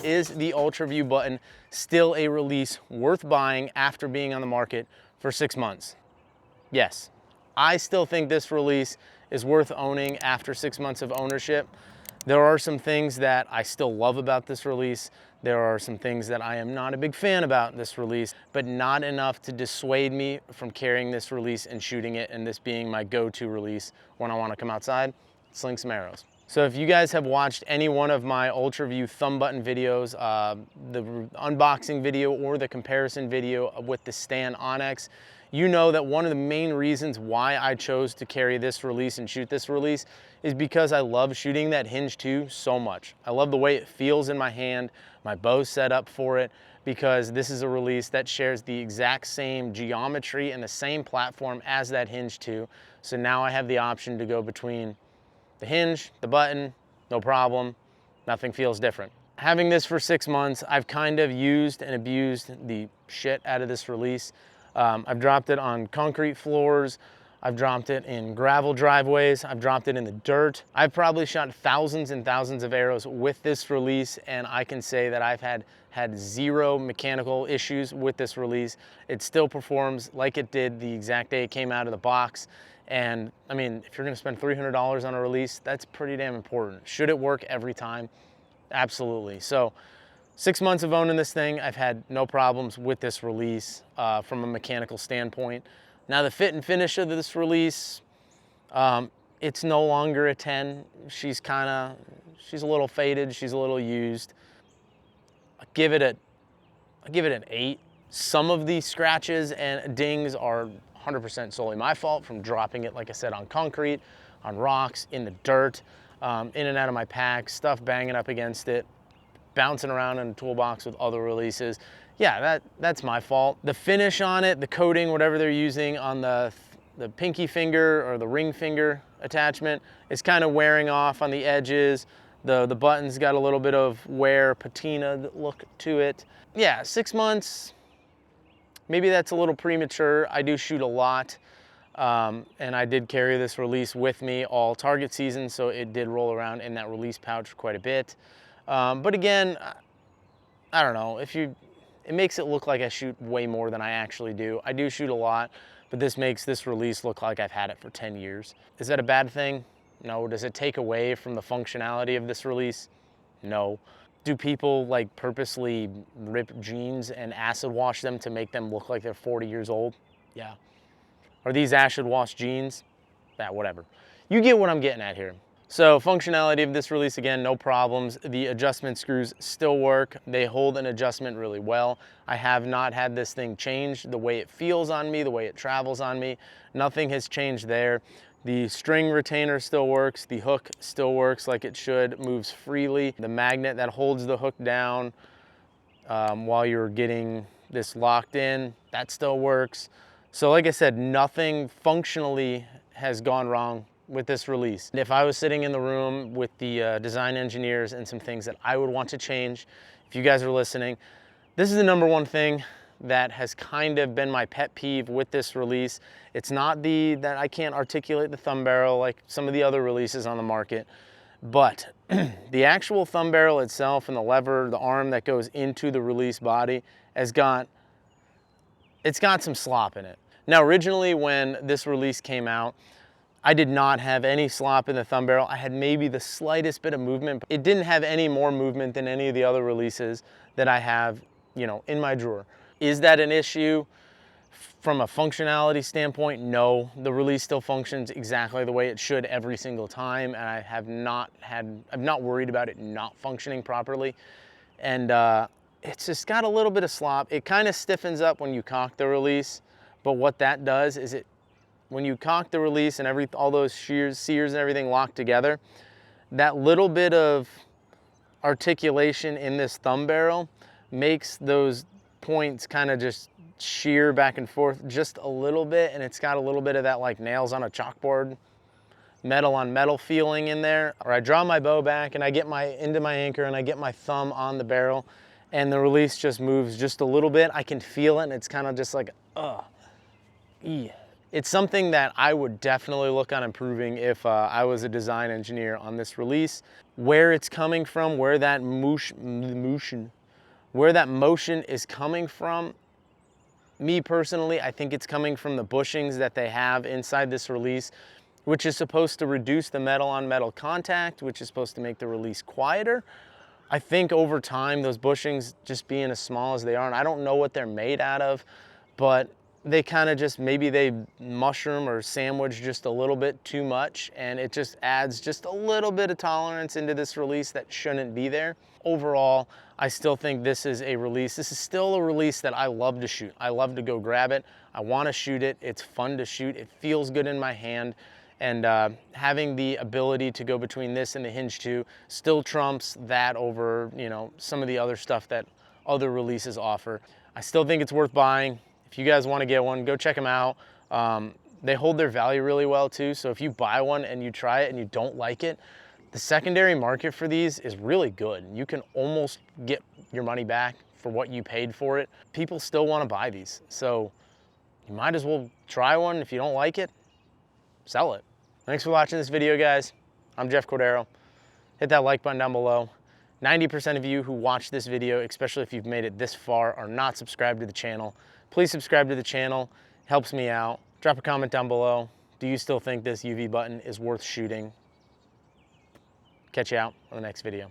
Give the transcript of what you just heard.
is the Ultraview Button still a release worth buying after being on the market for 6 months? Yes, I still think this release is worth owning after 6 months of ownership. There are some things that I still love about this release. There are some things that I am not a big fan about this release, but not enough to dissuade me from carrying this release and shooting it, and this being my go-to release when I want to come outside, sling some arrows. So if you guys have watched any one of my Ultraview thumb button videos, the unboxing video or the comparison video with the Stan Onyx, you know that one of the main reasons why I chose to carry this release and shoot this release is because I love shooting that Hinge 2 so much. I love the way it feels in my hand, my bow's set up for it, because this is a release that shares the exact same geometry and the same platform as that Hinge 2. So now I have the option to go between the Hinge, the button, no problem, nothing feels different. Having this for 6 months, I've kind of used and abused the shit out of this release. I've dropped it on concrete floors, I've dropped it in gravel driveways, I've dropped it in the dirt. I've probably shot thousands and thousands of arrows with this release, and I can say that I've had zero mechanical issues with this release. It still performs like it did the exact day it came out of the box. And I mean, if you're gonna spend $300 on a release, that's pretty damn important. Should it work every time? Absolutely. So 6 months of owning this thing, I've had no problems with this release from a mechanical standpoint. Now the fit and finish of this release, it's no longer a 10. She's a little faded, she's a little used. I give it an 8. Some of these scratches and dings are 100% solely my fault from dropping it, like I said, on concrete, on rocks, in the dirt, in and out of my pack, stuff banging up against it, bouncing around in a toolbox with other releases. Yeah, that's my fault. The finish on it, the coating, whatever they're using on the pinky finger or the ring finger attachment, is kind of wearing off on the edges. The button's got a little bit of wear, patina look to it. Yeah, 6 months, maybe that's a little premature. I do shoot a lot, and I did carry this release with me all target season, so it did roll around in that release pouch quite a bit. But again, I don't know, it makes it look like I shoot way more than I actually do. I do shoot a lot, but this makes this release look like I've had it for 10 years. Is that a bad thing? No. Does it take away from the functionality of this release? No. Do people like purposely rip jeans and acid wash them to make them look like they're 40 years old? Yeah. Are these acid wash jeans? Yeah, whatever. You get what I'm getting at here. So functionality of this release, again, no problems. The adjustment screws still work. They hold an adjustment really well. I have not had this thing change the way it feels on me, the way it travels on me. Nothing has changed there. The string retainer still works. The hook still works like it should, moves freely. The magnet that holds the hook down while you're getting this locked in, that still works. So like I said, nothing functionally has gone wrong with this release. If I was sitting in the room with the design engineers and some things that I would want to change, if you guys are listening, this is the number one thing that has kind of been my pet peeve with this release. It's not that I can't articulate the thumb barrel like some of the other releases on the market, but the actual thumb barrel itself and the lever, the arm that goes into the release body it's got some slop in it. Now originally when this release came out, I did not have any slop in the thumb barrel. I had maybe the slightest bit of movement. It didn't have any more movement than any of the other releases that I have, in my drawer. Is that an issue? From a functionality standpoint, no. The release still functions exactly the way it should every single time, and I'm not worried about it not functioning properly. And it's just got a little bit of slop. It kind of stiffens up when you cock the release, but what that does is when you cock the release and all those sears and everything locked together, that little bit of articulation in this thumb barrel makes those points kind of just shear back and forth just a little bit, and it's got a little bit of that like nails on a chalkboard, metal on metal feeling in there. Or I draw my bow back and I get into my anchor and I get my thumb on the barrel and the release just moves just a little bit. I can feel it and it's kind of just like, yeah. It's something that I would definitely look on improving if I was a design engineer on this release. Where it's coming from, where that motion is coming from, me personally, I think it's coming from the bushings that they have inside this release, which is supposed to reduce the metal on metal contact, which is supposed to make the release quieter. I think over time, those bushings just being as small as they are, and I don't know what they're made out of, but they kind of just, maybe they mushroom or sandwich just a little bit too much, and it just adds just a little bit of tolerance into this release that shouldn't be there. Overall, I still think this is a release. This is still a release that I love to shoot. I love to go grab it. I want to shoot it. It's fun to shoot. It feels good in my hand. And having the ability to go between this and the Hinge 2 still trumps that over, you know, some of the other stuff that other releases offer. I still think it's worth buying. If you guys want to get one, go check them out. They hold their value really well too. So if you buy one and you try it and you don't like it, the secondary market for these is really good. You can almost get your money back for what you paid for it. People still want to buy these. So you might as well try one. If you don't like it, sell it. Thanks for watching this video, guys. I'm Jeff Cordero. Hit that like button down below. 90% of you who watch this video, especially if you've made it this far, are not subscribed to the channel. Please subscribe to the channel. It helps me out. Drop a comment down below. Do you still think this UV button is worth shooting? Catch you out on the next video.